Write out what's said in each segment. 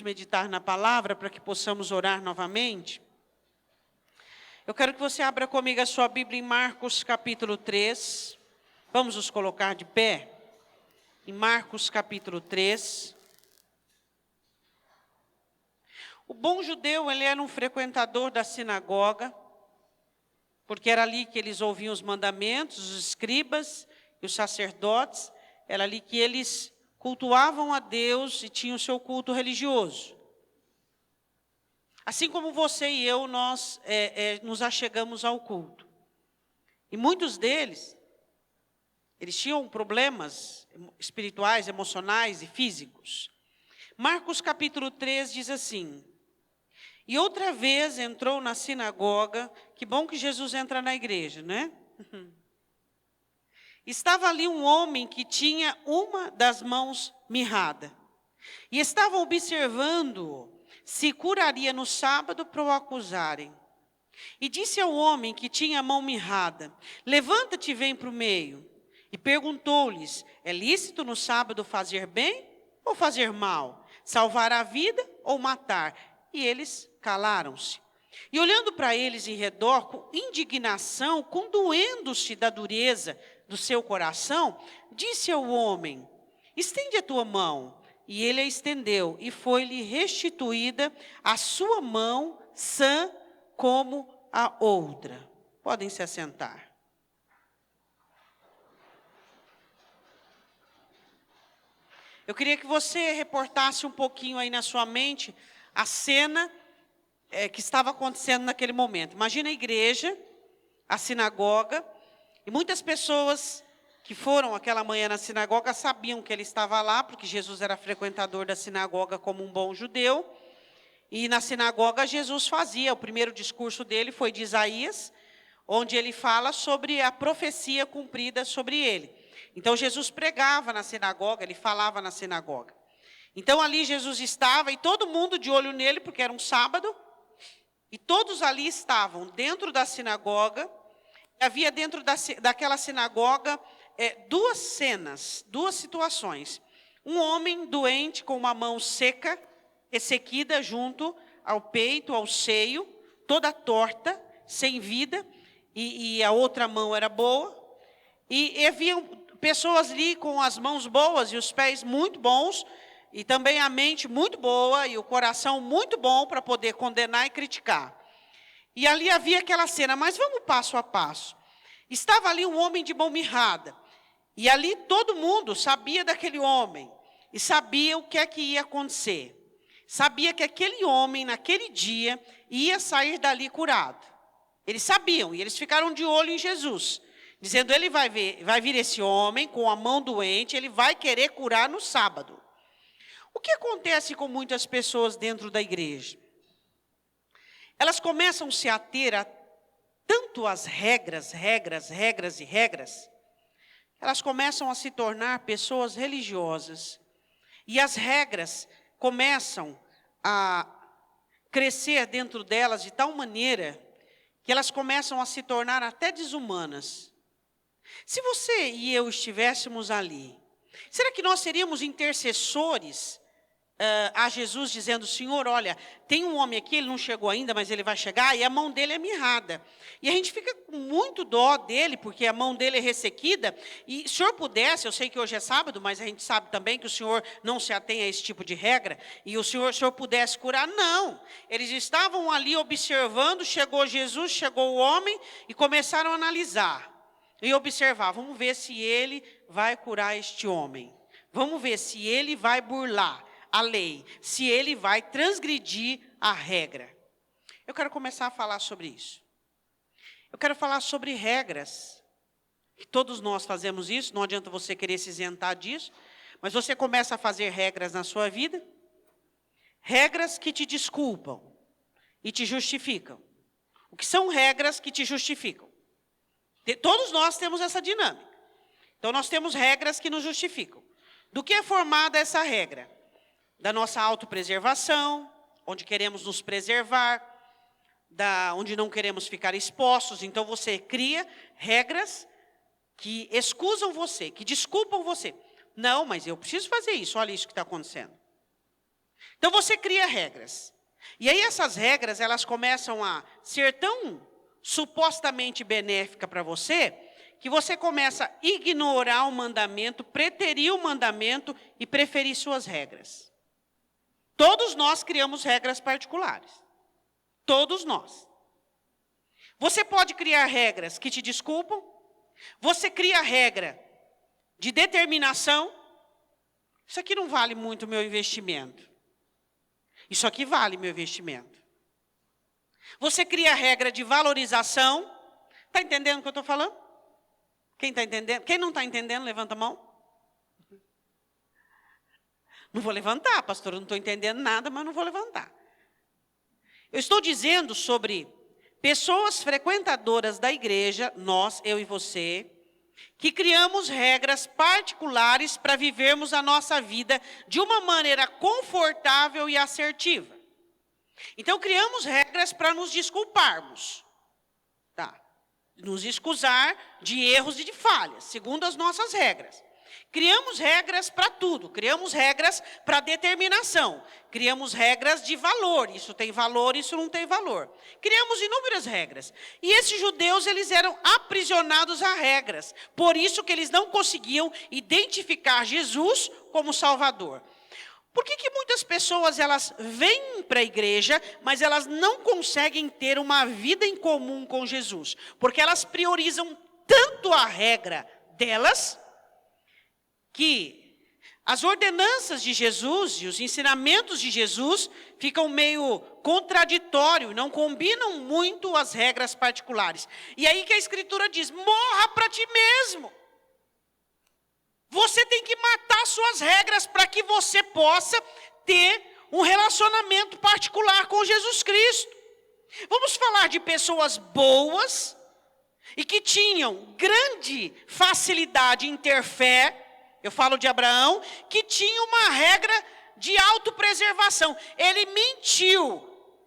meditar na palavra, para que possamos orar novamente, eu quero que você abra comigo a sua Bíblia em Marcos capítulo 3. Vamos nos colocar de pé? Em Marcos capítulo 3. O bom judeu, ele era um frequentador da sinagoga, porque era ali que eles ouviam os mandamentos, os escribas e os sacerdotes, era ali que eles cultuavam a Deus e tinham o seu culto religioso. Assim como você e eu, nós nos achegamos ao culto. E muitos deles, eles tinham problemas espirituais, emocionais e físicos. Marcos capítulo 3 diz assim: e outra vez entrou na sinagoga, que bom que Jesus entra na igreja, né? Estava ali um homem que tinha uma das mãos mirrada. E estavam observando se curaria no sábado para o acusarem. E disse ao homem que tinha a mão mirrada: levanta-te e vem para o meio. E perguntou-lhes: é lícito no sábado fazer bem ou fazer mal? Salvar a vida ou matar? E eles calaram-se. E olhando para eles em redor, com indignação, condoendo-se da dureza do seu coração, disse ao homem: estende a tua mão. E ele a estendeu, e foi-lhe restituída a sua mão, sã como a outra. Podem se assentar. Eu queria que você reportasse um pouquinho aí na sua mente a cena que estava acontecendo naquele momento. Imagina a igreja, a sinagoga, e muitas pessoas que foram aquela manhã na sinagoga sabiam que ele estava lá, porque Jesus era frequentador da sinagoga como um bom judeu. E na sinagoga Jesus fazia, o primeiro discurso dele foi de Isaías, onde ele fala sobre a profecia cumprida sobre ele. Então Jesus pregava na sinagoga, ele falava na sinagoga. Então ali Jesus estava e todo mundo de olho nele, porque era um sábado, e todos ali estavam dentro da sinagoga. Havia dentro daquela sinagoga duas cenas, duas situações. Um homem doente com uma mão seca, ressequida junto ao peito, ao seio, toda torta, sem vida, e a outra mão era boa. E havia pessoas ali com as mãos boas e os pés muito bons, e também a mente muito boa e o coração muito bom para poder condenar e criticar. E ali havia aquela cena, mas vamos passo a passo. Estava ali um homem de mão mirrada. E ali todo mundo sabia daquele homem. E sabia o que é que ia acontecer. Sabia que aquele homem, naquele dia, ia sair dali curado. Eles sabiam, e eles ficaram de olho em Jesus. Dizendo, ele vai vir esse homem com a mão doente, ele vai querer curar no sábado. O que acontece com muitas pessoas dentro da igreja? Elas começam a se ater a tanto as regras, elas começam a se tornar pessoas religiosas. E as regras começam a crescer dentro delas de tal maneira que elas começam a se tornar até desumanas. Se você e eu estivéssemos ali, será que nós seríamos intercessores a Jesus, dizendo, Senhor, olha, tem um homem aqui, ele não chegou ainda, mas ele vai chegar, e a mão dele é mirrada. E a gente fica com muito dó dele, porque a mão dele é ressequida, e se o Senhor pudesse, eu sei que hoje é sábado, mas a gente sabe também que o Senhor não se atém a esse tipo de regra, e se o Senhor pudesse curar, não. Eles estavam ali observando, chegou Jesus, chegou o homem, e começaram a analisar, e observar, vamos ver se ele vai curar este homem, vamos ver se ele vai burlar a lei, se ele vai transgredir a regra. Eu quero começar a falar sobre isso. Eu quero falar sobre regras. Todos nós fazemos isso, não adianta você querer se isentar disso, mas você começa a fazer regras na sua vida, regras que te desculpam e te justificam. O que são regras que te justificam? Todos nós temos essa dinâmica. Então nós temos regras que nos justificam. Do que é formada essa regra? Da nossa autopreservação, onde queremos nos preservar, onde não queremos ficar expostos. Então você cria regras que excusam você, que desculpam você. Não, mas eu preciso fazer isso, olha isso que está acontecendo. Então você cria regras. E aí essas regras, elas começam a ser tão supostamente benéficas para você, que você começa a ignorar o mandamento, preterir o mandamento e preferir suas regras. Todos nós criamos regras particulares. Todos nós. Você pode criar regras que te desculpam. Você cria regra de determinação. Isso aqui não vale muito o meu investimento. Isso aqui vale meu investimento. Você cria regra de valorização. Está entendendo o que eu estou falando? Quem está entendendo? Quem não está entendendo, levanta a mão. Não vou levantar, pastor, eu não estou entendendo nada, mas não vou levantar. Eu estou dizendo sobre pessoas frequentadoras da igreja, nós, eu e você, que criamos regras particulares para vivermos a nossa vida de uma maneira confortável e assertiva. Então, criamos regras para nos desculparmos. Tá? Nos excusar de erros e de falhas, segundo as nossas regras. Criamos regras para tudo, criamos regras para determinação, criamos regras de valor, isso tem valor, isso não tem valor. Criamos inúmeras regras. E esses judeus, eles eram aprisionados a regras, por isso que eles não conseguiam identificar Jesus como Salvador. Por que muitas pessoas, elas vêm para a igreja, mas elas não conseguem ter uma vida em comum com Jesus? Porque elas priorizam tanto a regra delas, que as ordenanças de Jesus e os ensinamentos de Jesus ficam meio contraditórios, não combinam muito as regras particulares. E aí que a Escritura diz, morra para ti mesmo. Você tem que matar suas regras para que você possa ter um relacionamento particular com Jesus Cristo. Vamos falar de pessoas boas e que tinham grande facilidade em ter fé. Eu falo de Abraão, que tinha uma regra de autopreservação. Ele mentiu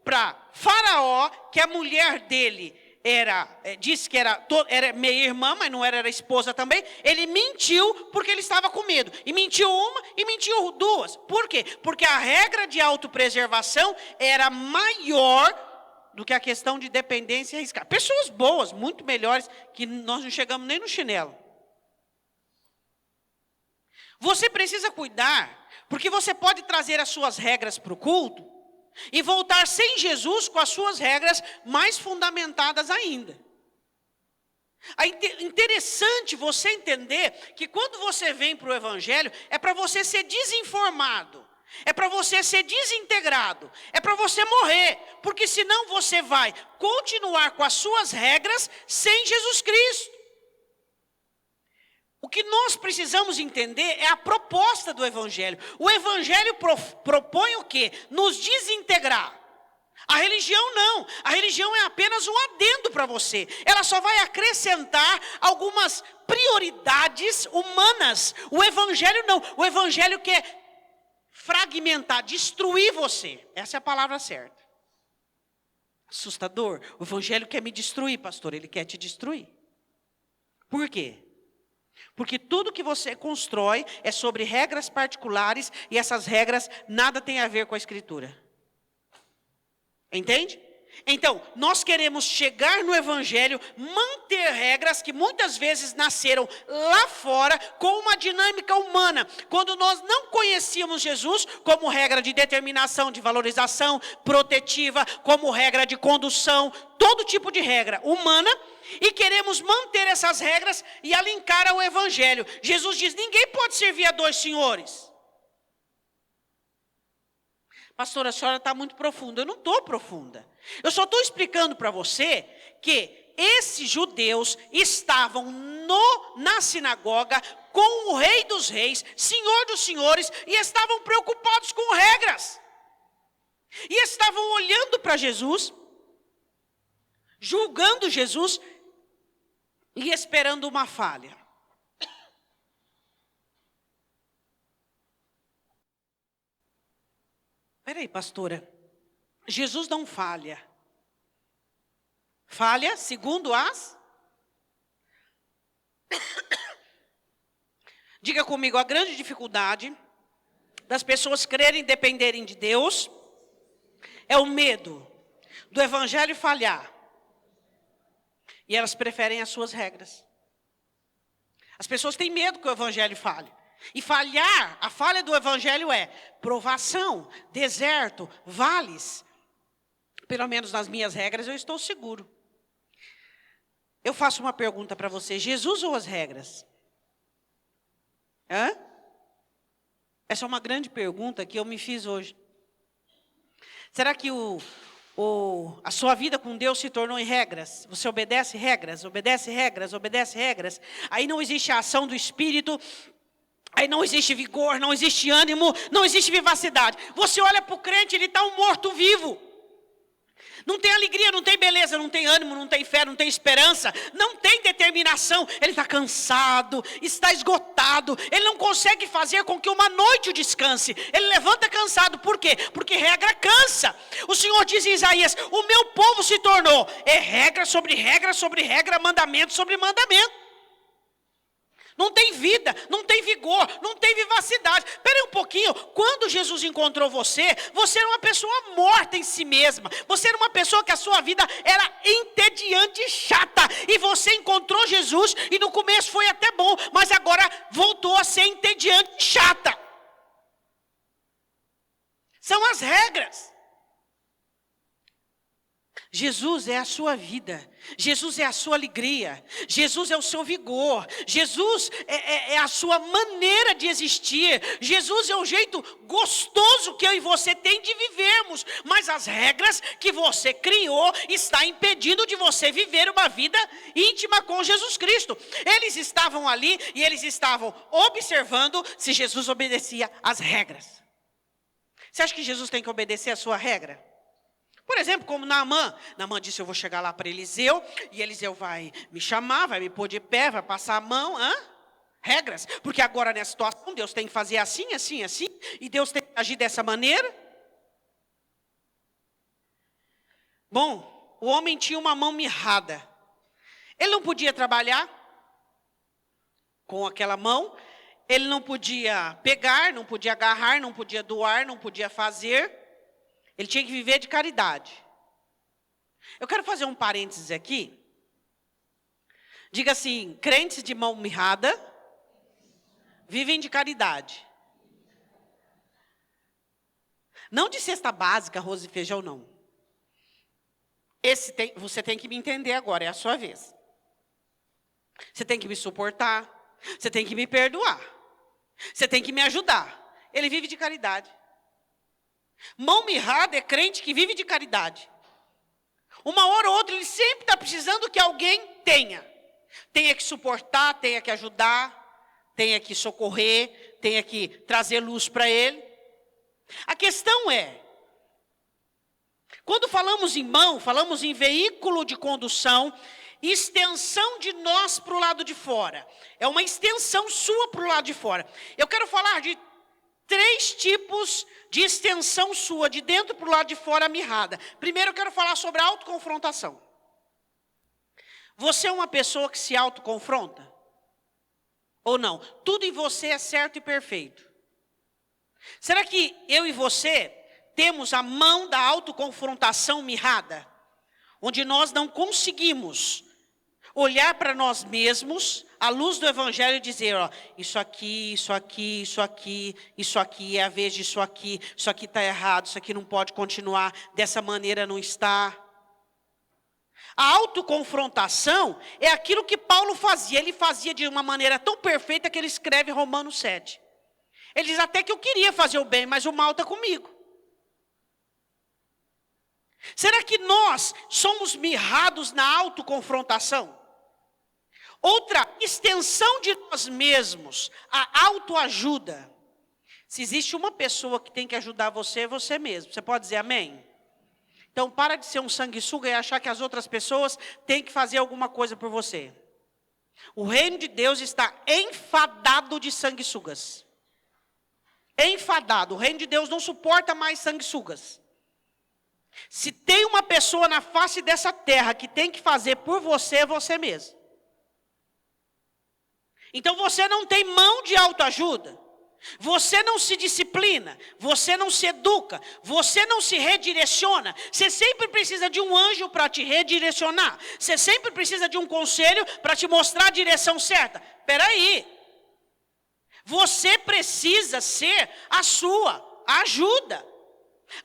para Faraó que a mulher dele disse que era meia irmã, mas não era esposa também. Ele mentiu porque ele estava com medo. E mentiu uma e mentiu duas. Por quê? Porque a regra de autopreservação era maior do que a questão de dependência e arriscar. Pessoas boas, muito melhores, que nós não chegamos nem no chinelo. Você precisa cuidar, porque você pode trazer as suas regras para o culto e voltar sem Jesus com as suas regras mais fundamentadas ainda. É interessante você entender que quando você vem para o Evangelho, é para você ser desinformado, é para você ser desintegrado, é para você morrer, porque senão você vai continuar com as suas regras sem Jesus Cristo. O que nós precisamos entender é a proposta do Evangelho. O Evangelho propõe o quê? Nos desintegrar. A religião não. A religião é apenas um adendo para você. Ela só vai acrescentar algumas prioridades humanas. O Evangelho não. O Evangelho quer fragmentar, destruir você. Essa é a palavra certa. Assustador. O Evangelho quer me destruir, pastor. Ele quer te destruir. Por quê? Porque tudo que você constrói é sobre regras particulares e essas regras nada tem a ver com a Escritura. Entende? Então, nós queremos chegar no Evangelho, manter regras que muitas vezes nasceram lá fora com uma dinâmica humana. Quando nós não conhecíamos Jesus como regra de determinação, de valorização, protetiva, como regra de condução, todo tipo de regra humana, e queremos manter essas regras e alinhar ao Evangelho. Jesus diz, ninguém pode servir a dois senhores. Pastora, a senhora está muito profunda. Eu não estou profunda. Eu só estou explicando para você que esses judeus estavam na sinagoga com o Rei dos Reis, Senhor dos Senhores, e estavam preocupados com regras. E estavam olhando para Jesus, julgando Jesus e esperando uma falha. Peraí, pastora, Jesus não falha. Falha segundo as... Diga comigo, a grande dificuldade das pessoas crerem e dependerem de Deus é o medo do evangelho falhar. E elas preferem as suas regras. As pessoas têm medo que o evangelho falhe. E falhar, a falha do evangelho é provação, deserto, vales. Pelo menos nas minhas regras eu estou seguro. Eu faço uma pergunta para você: Jesus ou as regras? Hã? Essa é uma grande pergunta que eu me fiz hoje. Será que a sua vida com Deus se tornou em regras? Você obedece regras, obedece regras, obedece regras. Aí não existe a ação do Espírito, aí não existe vigor, não existe ânimo, não existe vivacidade. Você olha para o crente, ele está um morto-vivo. Não tem alegria, não tem beleza, não tem ânimo, não tem fé, não tem esperança, não tem determinação. Ele está cansado, está esgotado. Ele não consegue fazer com que uma noite o descanse. Ele levanta cansado. Por quê? Porque regra cansa. O Senhor diz em Isaías: o meu povo se tornou regra sobre regra sobre regra, mandamento sobre mandamento. Não tem vida, não tem vigor, não tem vivacidade. Espera aí um pouquinho. Quando Jesus encontrou você, você era uma pessoa morta em si mesma. Você era uma pessoa que a sua vida era entediante e chata. E você encontrou Jesus e no começo foi até bom, mas agora voltou a ser entediante e chata. São as regras. Jesus é a sua vida, Jesus é a sua alegria, Jesus é o seu vigor, Jesus é a sua maneira de existir, Jesus é o jeito gostoso que eu e você tem de vivermos, mas as regras que você criou está impedindo de você viver uma vida íntima com Jesus Cristo. Eles estavam ali e eles estavam observando se Jesus obedecia às regras. Você acha que Jesus tem que obedecer a sua regra? Por exemplo, como Naamã disse: eu vou chegar lá para Eliseu, e Eliseu vai me chamar, vai me pôr de pé, vai passar a mão, regras, porque agora nessa situação Deus tem que fazer assim, assim, assim, e Deus tem que agir dessa maneira. Bom, o homem tinha uma mão mirrada, ele não podia trabalhar com aquela mão, ele não podia pegar, não podia agarrar, não podia doar, não podia fazer. Ele tinha que viver de caridade. Eu quero fazer um parênteses aqui. Diga assim: crentes de mão mirrada vivem de caridade. Não de cesta básica, arroz e feijão, não. Você tem que me entender agora, é a sua vez. Você tem que me suportar. Você tem que me perdoar. Você tem que me ajudar. Ele vive de caridade. Mão mirrada é crente que vive de caridade. Uma hora ou outra ele sempre está precisando que alguém tenha que suportar, tenha que ajudar, tenha que socorrer, tenha que trazer luz para ele. A questão é, quando falamos em mão, falamos em veículo de condução, extensão de nós para o lado de fora. É uma extensão sua para o lado de fora. Eu quero falar de 3 tipos de extensão sua, de dentro para o lado de fora, mirrada. Primeiro eu quero falar sobre a autoconfrontação. Você é uma pessoa que se autoconfronta? Ou não? Tudo em você é certo e perfeito. Será que eu e você temos a mão da autoconfrontação mirrada? Onde nós não conseguimos olhar para nós mesmos, à luz do Evangelho, e dizer: isso aqui, isso aqui, isso aqui, isso aqui, é a vez disso aqui, isso aqui está errado, isso aqui não pode continuar, dessa maneira não está. A autoconfrontação é aquilo que Paulo fazia. Ele fazia de uma maneira tão perfeita que ele escreve Romanos 7. Ele diz até que eu queria fazer o bem, mas o mal está comigo. Será que nós somos mirrados na autoconfrontação? Outra extensão de nós mesmos, a autoajuda. Se existe uma pessoa que tem que ajudar você, é você mesmo. Você pode dizer amém? Então para de ser um sanguessuga e achar que as outras pessoas têm que fazer alguma coisa por você. O reino de Deus está enfadado de sanguessugas. Enfadado. O reino de Deus não suporta mais sanguessugas. Se tem uma pessoa na face dessa terra que tem que fazer por você, é você mesmo. Então você não tem mão de autoajuda. Você não se disciplina, você não se educa, você não se redireciona. Você sempre precisa de um anjo para te redirecionar. Você sempre precisa de um conselho para te mostrar a direção certa. Espera aí. Você precisa ser a sua ajuda.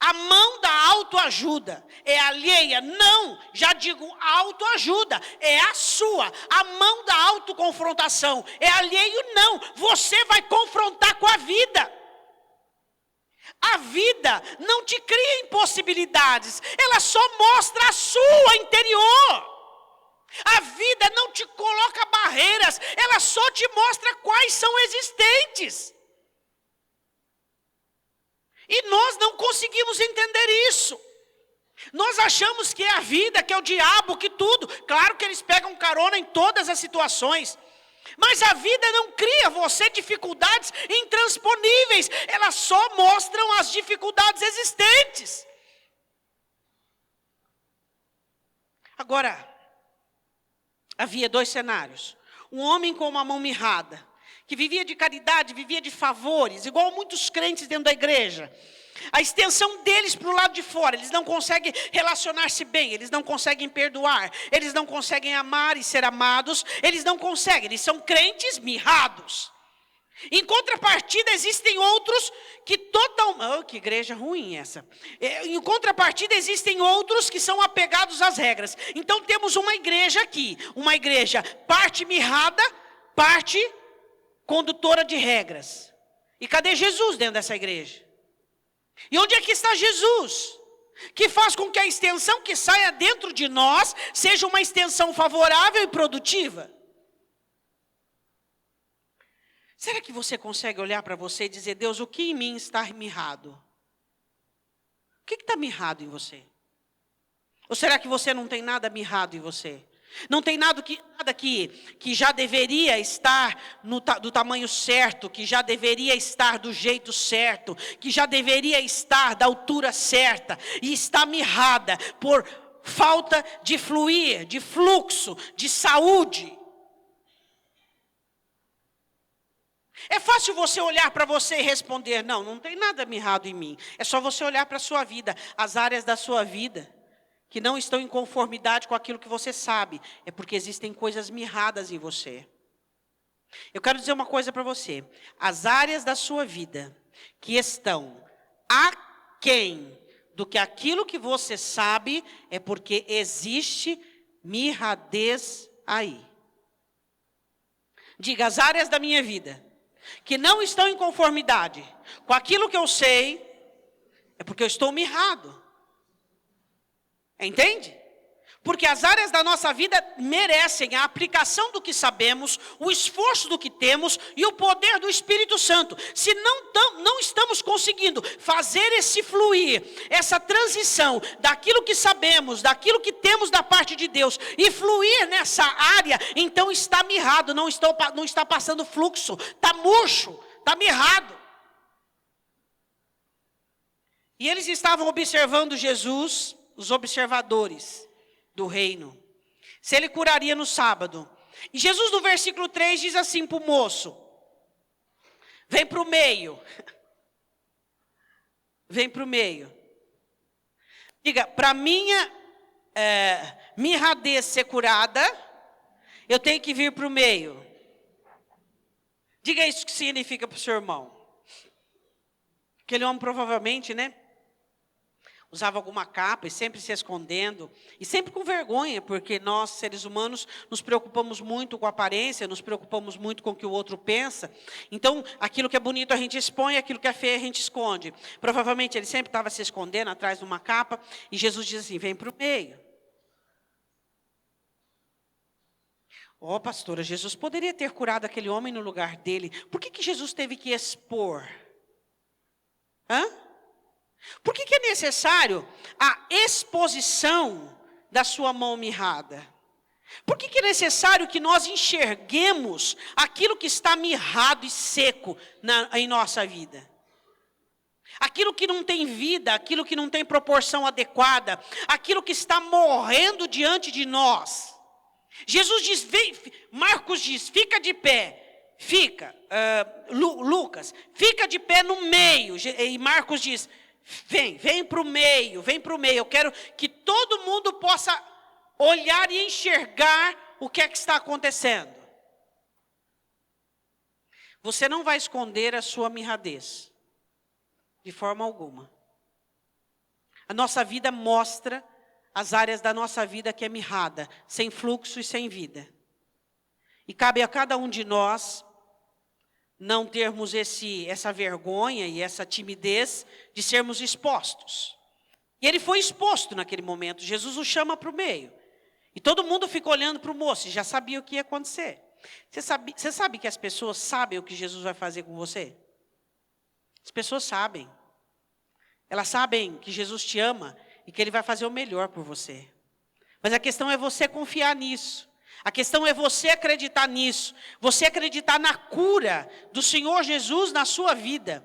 A mão da autoajuda é alheia? Não, já digo autoajuda, é a sua. A mão da autoconfrontação é alheio? Não, você vai confrontar com a vida. A vida não te cria impossibilidades, ela só mostra a sua interior. A vida não te coloca barreiras, ela só te mostra quais são existentes. E nós não conseguimos entender isso. Nós achamos que é a vida, que é o diabo, que tudo. Claro que eles pegam carona em todas as situações. Mas a vida não cria você dificuldades intransponíveis. Elas só mostram as dificuldades existentes. Agora, havia 2 cenários. Um homem com uma mão mirrada, que vivia de caridade, vivia de favores, igual muitos crentes dentro da igreja. A extensão deles para o lado de fora, eles não conseguem relacionar-se bem, eles não conseguem perdoar, eles não conseguem amar e ser amados, eles não conseguem, eles são crentes mirrados. Em contrapartida, existem outros que que igreja ruim essa. Em contrapartida, existem outros que são apegados às regras. Então temos uma igreja aqui, uma igreja parte mirrada, parte condutora de regras. E cadê Jesus dentro dessa igreja? E onde é que está Jesus? Que faz com que a extensão que saia dentro de nós seja uma extensão favorável e produtiva. Será que você consegue olhar para você e dizer: Deus, o que em mim está mirrado? O que está mirrado em você? Ou será que você não tem nada mirrado em você? Não tem nada que já deveria estar do tamanho certo, que já deveria estar do jeito certo, que já deveria estar da altura certa, e está mirrada por falta de fluir, de fluxo, de saúde. É fácil você olhar para você e responder: não tem nada mirrado em mim. É só você olhar para a sua vida, as áreas da sua vida que não estão em conformidade com aquilo que você sabe, é porque existem coisas mirradas em você. Eu quero dizer uma coisa para você: as áreas da sua vida que estão aquém do que aquilo que você sabe, é porque existe mirradez aí. Diga: as áreas da minha vida que não estão em conformidade com aquilo que eu sei, é porque eu estou mirrado. Entende? Porque as áreas da nossa vida merecem a aplicação do que sabemos, o esforço do que temos e o poder do Espírito Santo. Se não estamos conseguindo fazer esse fluir, essa transição daquilo que sabemos, daquilo que temos da parte de Deus e fluir nessa área, então está mirrado, não está passando fluxo, está murcho, está mirrado. E eles estavam observando Jesus, os observadores do reino, se ele curaria no sábado. E Jesus, no versículo 3, diz assim para o moço: vem para o meio. Vem para o meio. Diga: para minha mirradez ser curada, eu tenho que vir para o meio. Diga isso que significa para o seu irmão. Aquele homem provavelmente, usava alguma capa e sempre se escondendo, e sempre com vergonha, porque nós, seres humanos, nos preocupamos muito com a aparência, nos preocupamos muito com o que o outro pensa. Então, aquilo que é bonito a gente expõe, aquilo que é feio a gente esconde. Provavelmente ele sempre estava se escondendo atrás de uma capa, e Jesus diz assim: vem para o meio. Pastora, Jesus poderia ter curado aquele homem no lugar dele. Por que Jesus teve que expor? Por que é necessário a exposição da sua mão mirrada? Por que é necessário que nós enxerguemos aquilo que está mirrado e seco em nossa vida? Aquilo que não tem vida, aquilo que não tem proporção adequada, aquilo que está morrendo diante de nós. Jesus diz, Marcos diz: fica de pé. Lucas, fica de pé no meio. E Marcos diz, vem para o meio, vem para o meio. Eu quero que todo mundo possa olhar e enxergar o que é que está acontecendo. Você não vai esconder a sua mirradez, de forma alguma. A nossa vida mostra as áreas da nossa vida que é mirrada, sem fluxo e sem vida. E cabe a cada um de nós não termos essa vergonha e essa timidez de sermos expostos. E ele foi exposto naquele momento. Jesus o chama para o meio. E todo mundo fica olhando para o moço e já sabia o que ia acontecer. Você sabe que as pessoas sabem o que Jesus vai fazer com você? As pessoas sabem. Elas sabem que Jesus te ama e que Ele vai fazer o melhor por você. Mas a questão é você confiar nisso. A questão é você acreditar nisso. Você acreditar na cura do Senhor Jesus na sua vida.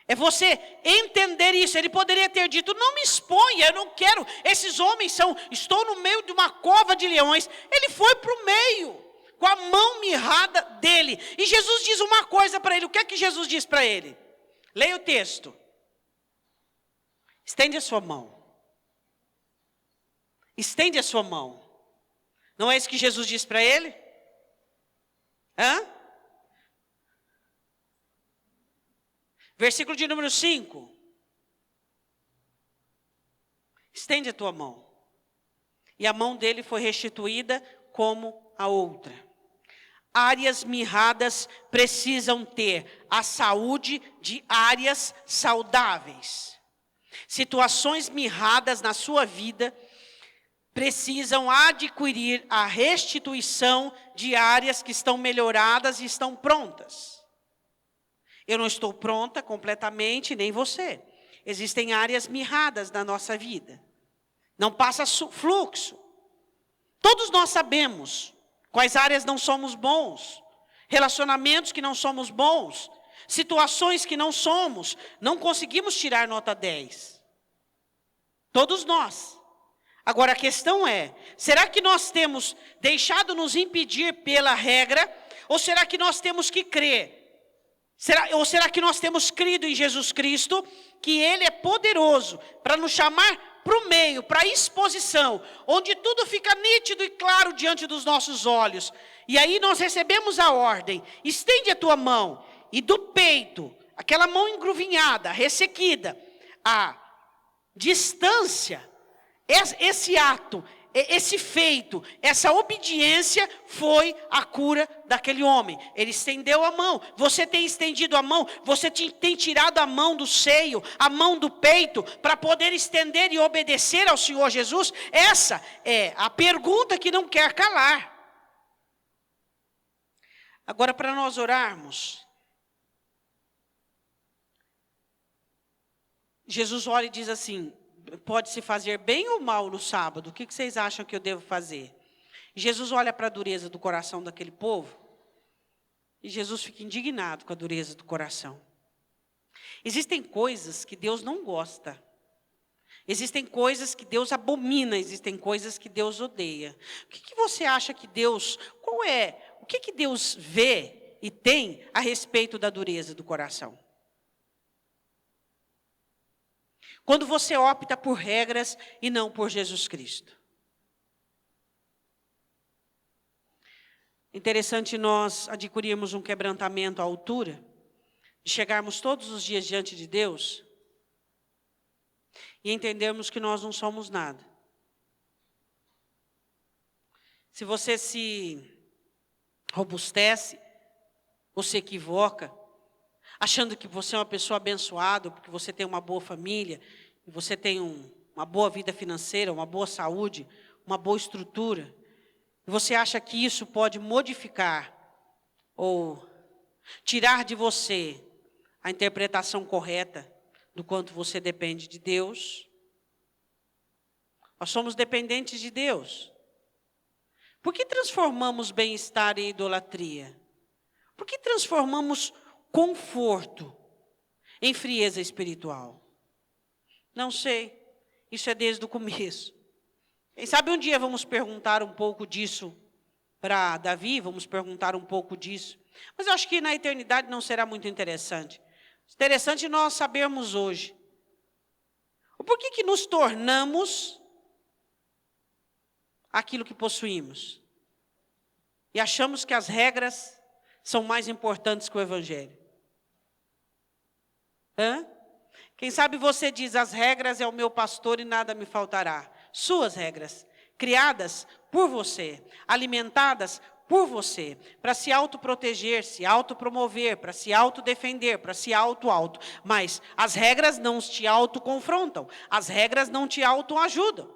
É você entender isso. Ele poderia ter dito, não me exponha, eu não quero. Esses homens estou no meio de uma cova de leões. Ele foi para o meio, com a mão mirrada dele. E Jesus diz uma coisa para ele. O que é que Jesus diz para ele? Leia o texto. Estende a sua mão. Estende a sua mão. Não é isso que Jesus diz para ele? Versículo de número 5. Estende a tua mão. E a mão dele foi restituída como a outra. Áreas mirradas precisam ter a saúde de áreas saudáveis. Situações mirradas na sua vida precisam adquirir a restituição de áreas que estão melhoradas e estão prontas. Eu não estou pronta completamente, nem você. Existem áreas mirradas na nossa vida. Não passa fluxo. Todos nós sabemos quais áreas não somos bons. Relacionamentos que não somos bons. Situações que não conseguimos tirar nota 10. Todos nós. Agora a questão é, será que nós temos deixado nos impedir pela regra? Ou será que nós temos que crer? Ou será que nós temos crido em Jesus Cristo, que Ele é poderoso para nos chamar para o meio, para a exposição, onde tudo fica nítido e claro diante dos nossos olhos. E aí nós recebemos a ordem, estende a tua mão, e do peito, aquela mão engruvinhada, ressequida, a distância, esse ato, esse feito, essa obediência foi a cura daquele homem. Ele estendeu a mão. Você tem estendido a mão, você tem tirado a mão do seio, a mão do peito, para poder estender e obedecer ao Senhor Jesus? Essa é a pergunta que não quer calar. Agora, para nós orarmos, Jesus olha e diz assim, pode-se fazer bem ou mal no sábado? O que vocês acham que eu devo fazer? Jesus olha para a dureza do coração daquele povo. E Jesus fica indignado com a dureza do coração. Existem coisas que Deus não gosta. Existem coisas que Deus abomina. Existem coisas que Deus odeia. O que você acha que Deus... O que Deus vê e tem a respeito da dureza do coração? Quando você opta por regras e não por Jesus Cristo. Interessante nós adquirirmos um quebrantamento à altura, de chegarmos todos os dias diante de Deus e entendermos que nós não somos nada. Se você se robustece ou se equivoca, achando que você é uma pessoa abençoada, porque você tem uma boa família, e você tem uma boa vida financeira, uma boa saúde, uma boa estrutura, e você acha que isso pode modificar ou tirar de você a interpretação correta do quanto você depende de Deus. Nós somos dependentes de Deus. Por que transformamos bem-estar em idolatria? Por que transformamos conforto em frieza espiritual? Não sei. Isso é desde o começo. Quem sabe um dia vamos perguntar um pouco disso para Davi, vamos perguntar um pouco disso Mas eu acho que na eternidade não será muito interessante. Interessante nós sabermos hoje. O porquê que nos tornamos aquilo que possuímos. E achamos que as regras são mais importantes que o Evangelho. Quem sabe você diz, as regras é o meu pastor e nada me faltará. Suas regras, criadas por você, alimentadas por você, para se autoproteger, se autopromover, para se autodefender, para se auto. Mas as regras não te autoconfrontam, as regras não te autoajudam.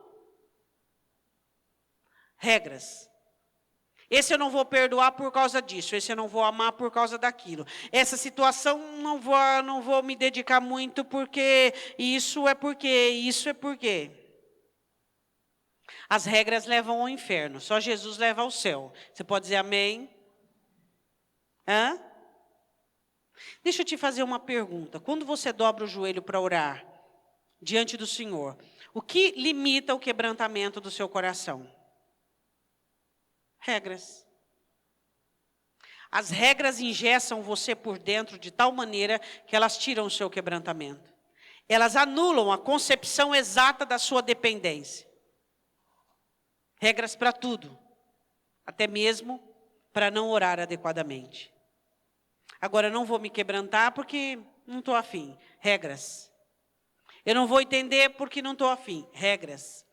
Regras. Esse eu não vou perdoar por causa disso, esse eu não vou amar por causa daquilo. Essa situação não vou me dedicar muito porque isso é porque. As regras levam ao inferno, só Jesus leva ao céu. Você pode dizer amém? Deixa eu te fazer uma pergunta. Quando você dobra o joelho para orar diante do Senhor, o que limita o quebrantamento do seu coração? Regras. As regras engessam você por dentro de tal maneira que elas tiram o seu quebrantamento. Elas anulam a concepção exata da sua dependência. Regras para tudo. Até mesmo para não orar adequadamente. Agora, eu não vou me quebrantar porque não estou afim. Regras. Eu não vou entender porque não estou afim. Regras.